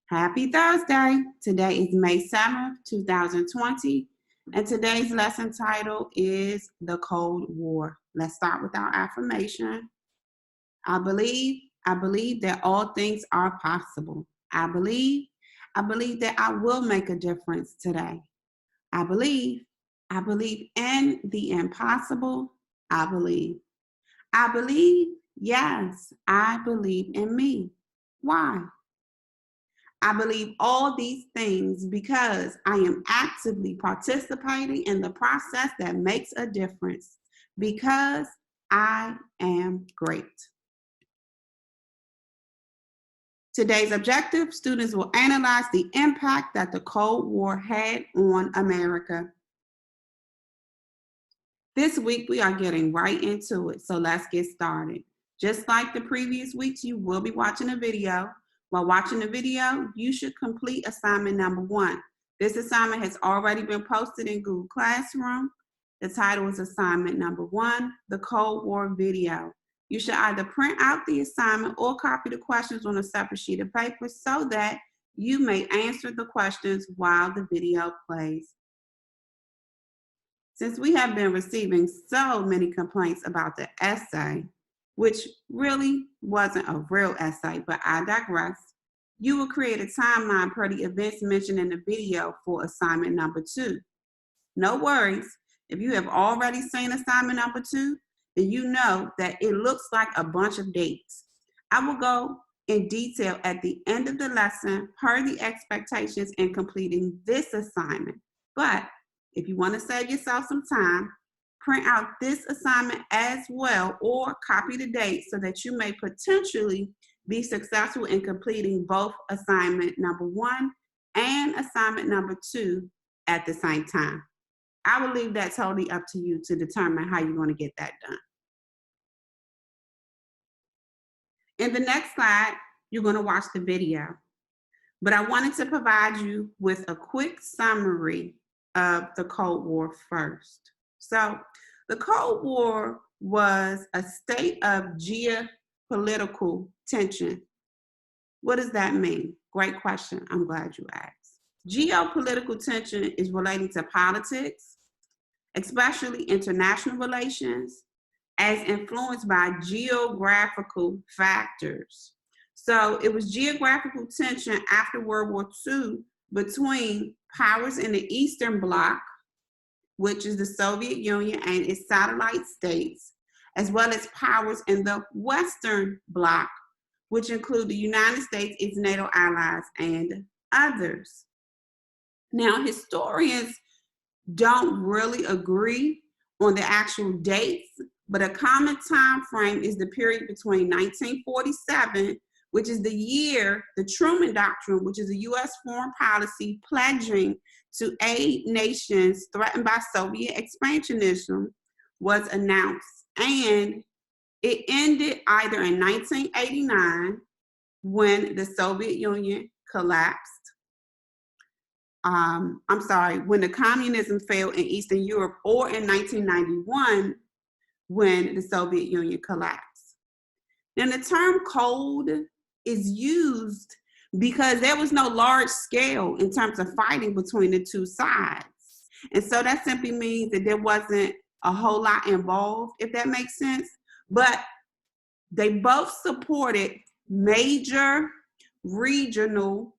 Happy Thursday. Today is May 7th, 2020, and today's lesson title is The Cold War. Let's start with our affirmation. I believe that all things are possible. I believe that I will make a difference today. I believe in the impossible. I believe, yes, I believe in me. Why? I believe all these things because I am actively participating in the process that makes a difference, because I am great. Today's objective, students will analyze the impact that the Cold War had on America. This week, we are getting right into it, so let's get started. Just like the previous weeks, you will be watching a video. While watching the video, you should complete assignment number 1. This assignment has already been posted in Google Classroom. The title is assignment number 1, the Cold War video. You should either print out the assignment or copy the questions on a separate sheet of paper so that you may answer the questions while the video plays. Since we have been receiving so many complaints about the essay, which really wasn't a real essay, but I digress, you will create a timeline per the events mentioned in the video for assignment number 2. No worries, if you have already seen assignment number 2, then you know that it looks like a bunch of dates. I will go in detail at the end of the lesson per the expectations in completing this assignment. But if you want to save yourself some time, print out this assignment as well or copy the date so that you may potentially be successful in completing both assignment number 1 and assignment number 2 at the same time. I will leave that totally up to you to determine how you're going to get that done. In the next slide, you're going to watch the video, but I wanted to provide you with a quick summary of the Cold War first. So the Cold War was a state of geopolitical tension. What does that mean? Great question. I'm glad you asked. Geopolitical tension is relating to politics, especially international relations, as influenced by geographical factors. So it was geographical tension after World War II between powers in the Eastern Bloc, which is the Soviet Union and its satellite states, as well as powers in the Western Bloc, which include the United States, its NATO allies, and others. Now, historians don't really agree on the actual dates, but a common time frame is the period between 1947, which is the year the Truman Doctrine, which is a U.S. foreign policy pledging to aid nations threatened by Soviet expansionism, was announced. And it ended either in 1989, when the Soviet Union collapsed. When the communism failed in Eastern Europe, or in 1991, when the Soviet Union collapsed. Now, the term cold is used because there was no large scale in terms of fighting between the two sides. And so that simply means that there wasn't a whole lot involved, if that makes sense. But they both supported major regional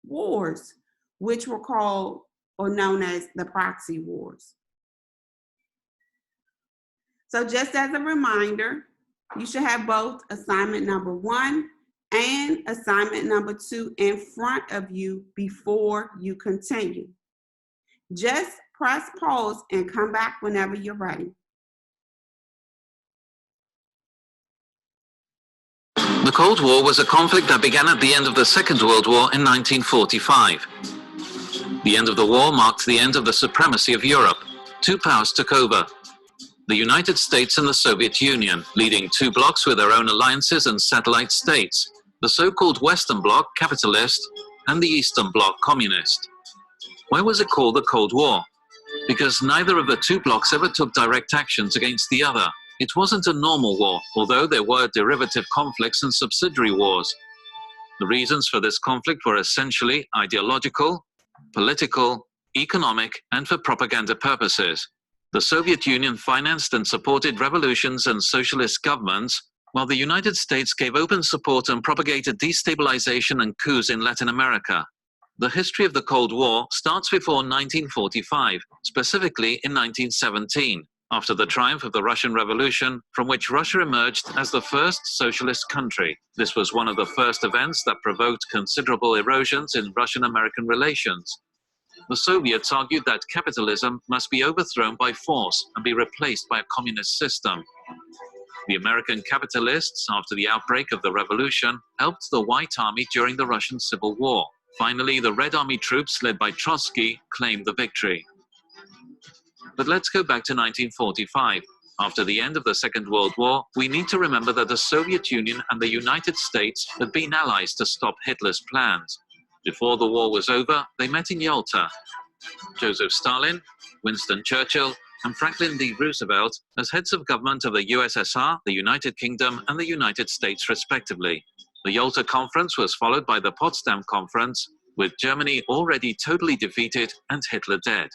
wars, which were called or known as the proxy wars. So just as a reminder, you should have both assignment number 1 and assignment number 2 in front of you before you continue. Just press pause and come back whenever you're ready. The Cold War was a conflict that began at the end of the Second World War in 1945. The end of the war marked the end of the supremacy of Europe. 2 powers took over: the United States and the Soviet Union, leading 2 blocs with their own alliances and satellite states: the so-called Western Bloc, capitalist, and the Eastern Bloc, communist. Why was it called the Cold War? Because neither of the 2 blocs ever took direct actions against the other. It wasn't a normal war, although there were derivative conflicts and subsidiary wars. The reasons for this conflict were essentially ideological, political, economic, and for propaganda purposes. The Soviet Union financed and supported revolutions and socialist governments, while the United States gave open support and propagated destabilization and coups in Latin America. The history of the Cold War starts before 1945, specifically in 1917, after the triumph of the Russian Revolution, from which Russia emerged as the first socialist country. This was one of the first events that provoked considerable erosions in Russian-American relations. The Soviets argued that capitalism must be overthrown by force and be replaced by a communist system. The American capitalists, after the outbreak of the revolution, helped the White Army during the Russian Civil War. Finally, the Red Army troops led by Trotsky claimed the victory. But let's go back to 1945. After the end of the Second World War, we need to remember that the Soviet Union and the United States had been allies to stop Hitler's plans. Before the war was over, they met in Yalta. Joseph Stalin, Winston Churchill, and Franklin D. Roosevelt as heads of government of the USSR, the United Kingdom, and the United States, respectively. The Yalta Conference was followed by the Potsdam Conference, with Germany already totally defeated and Hitler dead.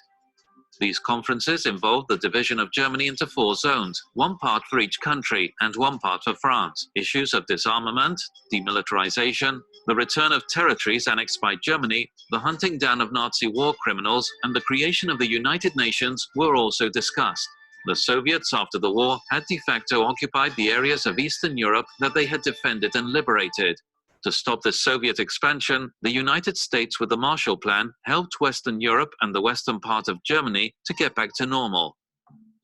These conferences involved the division of Germany into 4 zones, 1 part for each country and 1 part for France. Issues of disarmament, demilitarization, the return of territories annexed by Germany, the hunting down of Nazi war criminals, and the creation of the United Nations were also discussed. The Soviets, after the war, had de facto occupied the areas of Eastern Europe that they had defended and liberated. To stop this Soviet expansion, the United States, with the Marshall Plan, helped Western Europe and the western part of Germany to get back to normal.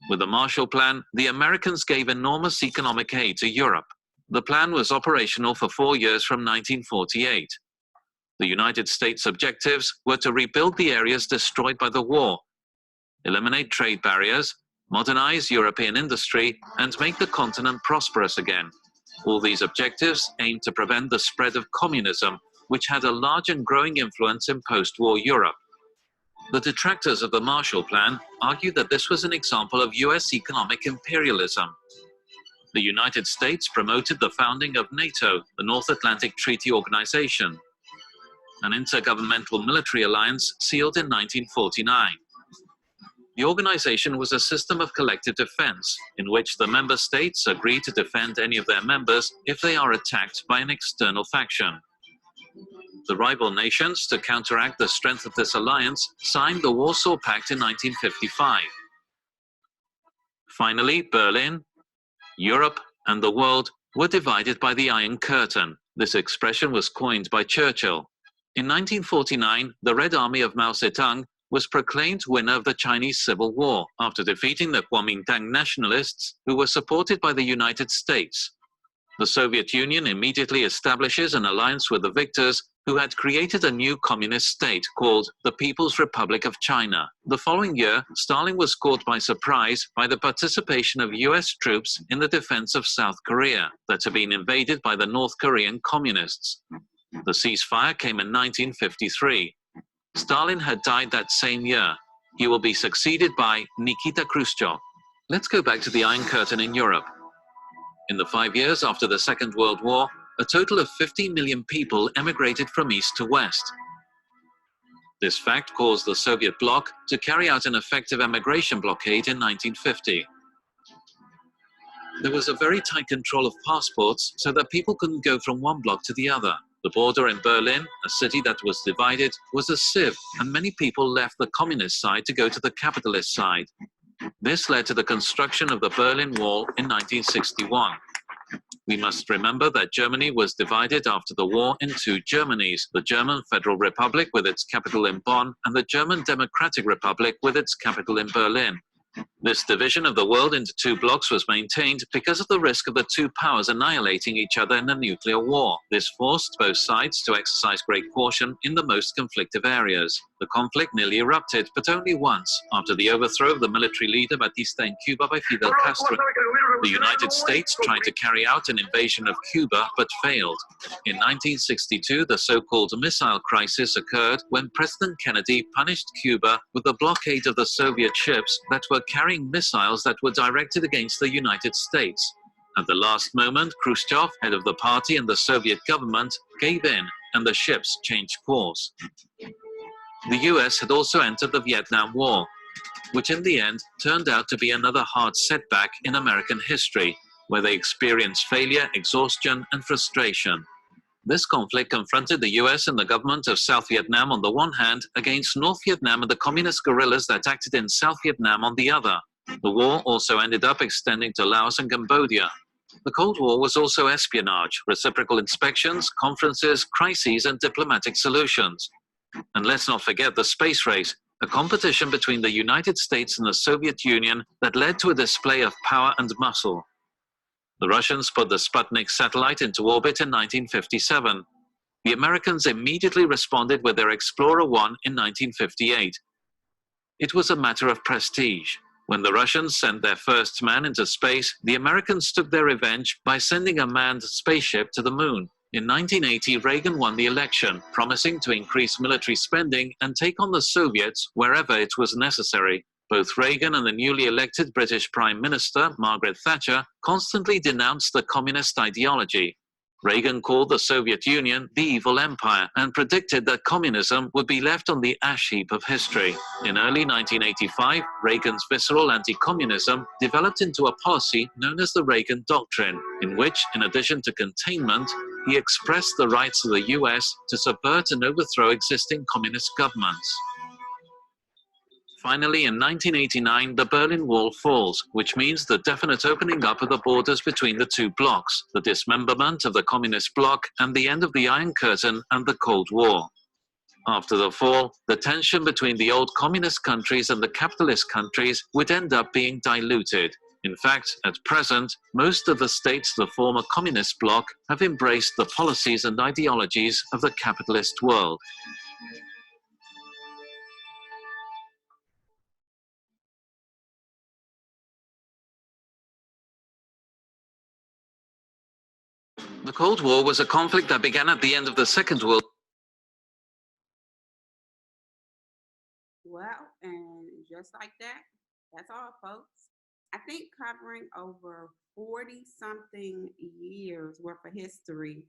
With the Marshall Plan, the Americans gave enormous economic aid to Europe. The plan was operational for 4 years from 1948. The United States' objectives were to rebuild the areas destroyed by the war, eliminate trade barriers, modernize European industry, and make the continent prosperous again. All these objectives aimed to prevent the spread of communism, which had a large and growing influence in post-war Europe. The detractors of the Marshall Plan argued that this was an example of US economic imperialism. The United States promoted the founding of NATO, the North Atlantic Treaty Organization, an intergovernmental military alliance sealed in 1949. The organization was a system of collective defense, in which the member states agree to defend any of their members if they are attacked by an external faction. The rival nations, to counteract the strength of this alliance, signed the Warsaw Pact in 1955. Finally, Berlin, Europe, and the world were divided by the Iron Curtain. This expression was coined by Churchill. In 1949, the Red Army of Mao Zedong was proclaimed winner of the Chinese Civil War after defeating the Kuomintang nationalists, who were supported by the United States. The Soviet Union immediately establishes an alliance with the victors, who had created a new communist state called the People's Republic of China. The following year, Stalin was caught by surprise by the participation of US troops in the defense of South Korea that had been invaded by the North Korean communists. The ceasefire came in 1953. Stalin had died that same year. He will be succeeded by Nikita Khrushchev. Let's go back to the Iron Curtain in Europe. In the 5 years after the Second World War, a total of 50 million people emigrated from east to west. This fact caused the Soviet bloc to carry out an effective emigration blockade in 1950. There was a very tight control of passports so that people couldn't go from one bloc to the other. The border in Berlin, a city that was divided, was a sieve, and many people left the communist side to go to the capitalist side. This led to the construction of the Berlin Wall in 1961. We must remember that Germany was divided after the war in 2 Germanys, the German Federal Republic with its capital in Bonn, and the German Democratic Republic with its capital in Berlin. This division of the world into 2 blocks was maintained because of the risk of the 2 powers annihilating each other in a nuclear war. This forced both sides to exercise great caution in the most conflictive areas. The conflict nearly erupted, but only once, after the overthrow of the military leader Batista in Cuba by Fidel Castro. The United States tried to carry out an invasion of Cuba, but failed. In 1962, the so-called missile crisis occurred when President Kennedy punished Cuba with the blockade of the Soviet ships that were carrying missiles that were directed against the United States. At the last moment, Khrushchev, head of the party and the Soviet government, gave in, and the ships changed course. The US had also entered the Vietnam War, which in the end turned out to be another hard setback in American history, where they experienced failure, exhaustion, and frustration. This conflict confronted the US and the government of South Vietnam on the one hand against North Vietnam and the communist guerrillas that acted in South Vietnam on the other. The war also ended up extending to Laos and Cambodia. The Cold War was also espionage, reciprocal inspections, conferences, crises, and diplomatic solutions. And let's not forget the space race, a competition between the United States and the Soviet Union that led to a display of power and muscle. The Russians put the Sputnik satellite into orbit in 1957. The Americans immediately responded with their Explorer 1 in 1958. It was a matter of prestige. When the Russians sent their first man into space, the Americans took their revenge by sending a manned spaceship to the moon. In 1980, Reagan won the election, promising to increase military spending and take on the Soviets wherever it was necessary. Both Reagan and the newly elected British Prime Minister, Margaret Thatcher, constantly denounced the communist ideology. Reagan called the Soviet Union the evil empire and predicted that communism would be left on the ash heap of history. In early 1985, Reagan's visceral anti-communism developed into a policy known as the Reagan Doctrine, in which, in addition to containment, he expressed the rights of the US to subvert and overthrow existing communist governments. Finally, in 1989, the Berlin Wall falls, which means the definite opening up of the borders between the two blocs, the dismemberment of the communist bloc, and the end of the Iron Curtain and the Cold War. After the fall, the tension between the old communist countries and the capitalist countries would end up being diluted. In fact, at present, most of the states of the former communist bloc have embraced the policies and ideologies of the capitalist world. The Cold War was a conflict that began at the end of the Second World Well, and just like that, that's all, folks. I think covering over 40-something years worth of history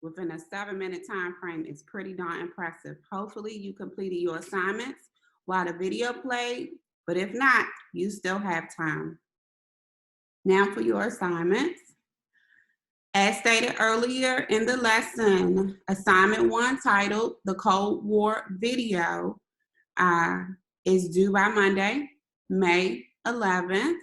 within a 7-minute time frame is pretty darn impressive. Hopefully you completed your assignments while the video played, but if not, you still have time. Now for your assignments. As stated earlier in the lesson, assignment 1 titled The Cold War Video is due by Monday, May 11th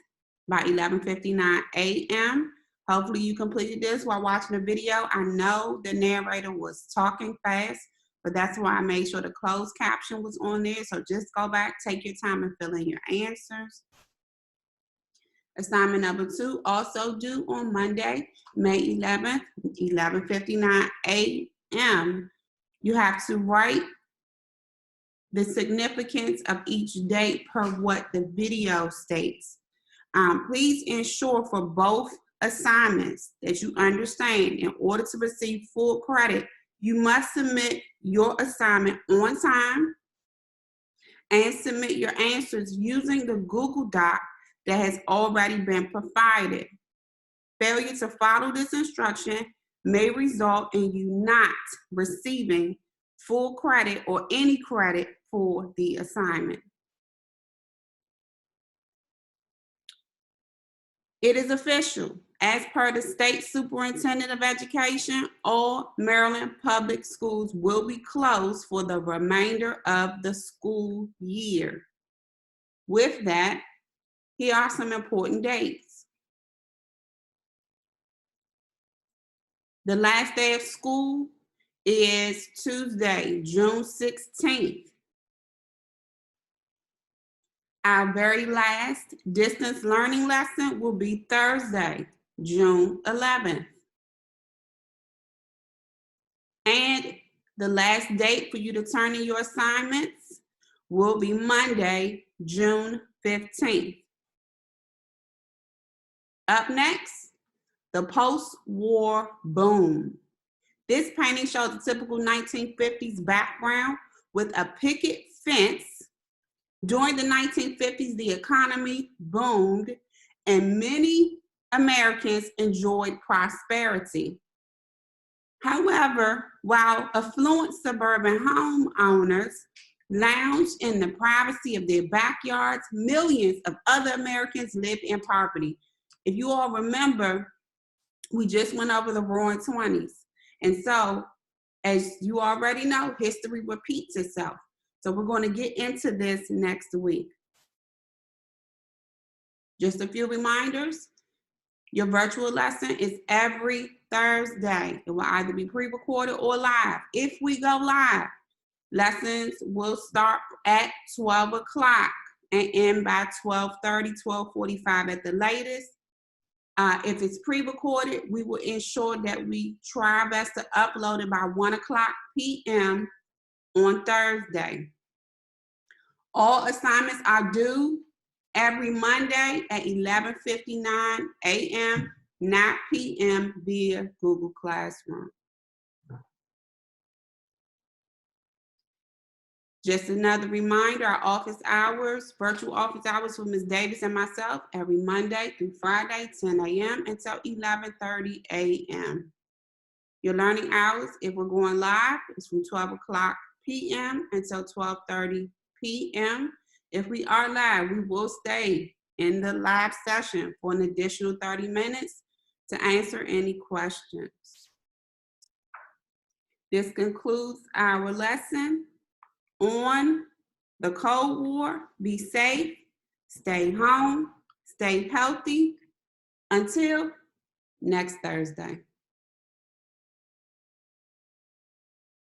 by 11:59 a.m. Hopefully you completed this while watching the video. I know the narrator was talking fast, but that's why I made sure the closed caption was on there. So just go back, take your time and fill in your answers. Assignment number 2, also due on Monday, May 11th, 11:59 a.m. You have to write the significance of each date per what the video states. Please ensure for both assignments that you understand in order to receive full credit, you must submit your assignment on time and submit your answers using the Google Doc that has already been provided. Failure to follow this instruction may result in you not receiving full credit or any credit for the assignment. It is official. As per the State Superintendent of Education, all Maryland public schools will be closed for the remainder of the school year. With that, here are some important dates. The last day of school is Tuesday, June 16th. Our very last distance learning lesson will be Thursday, June 11th. And the last date for you to turn in your assignments will be Monday, June 15th. Up next, the post-war boom. This painting shows a typical 1950s background with a picket fence. During the 1950s, the economy boomed and many Americans enjoyed prosperity. However, while affluent suburban homeowners lounged in the privacy of their backyards, millions of other Americans lived in poverty. If you all remember, we just went over the Roaring '20s. And so, as you already know, history repeats itself. So we're going to get into this next week. Just a few reminders. Your virtual lesson is every Thursday. It will either be pre-recorded or live. If we go live, lessons will start at 12 o'clock and end by 12:30, 12:45 at the latest. If it's pre-recorded, we will ensure that we try our best to upload it by 1 o'clock p.m. on Thursday. All assignments are due every Monday at 11:59 a.m., not p.m. via Google Classroom. Just another reminder, our office hours, virtual office hours for Ms. Davis and myself, every Monday through Friday, 10 a.m. until 11:30 a.m. Your learning hours, if we're going live, is from 12 o'clock p.m. until 12:30 p.m. If we are live, we will stay in the live session for an additional 30 minutes to answer any questions. This concludes our lesson on the Cold War. Be safe, stay home, stay healthy. Until next Thursday.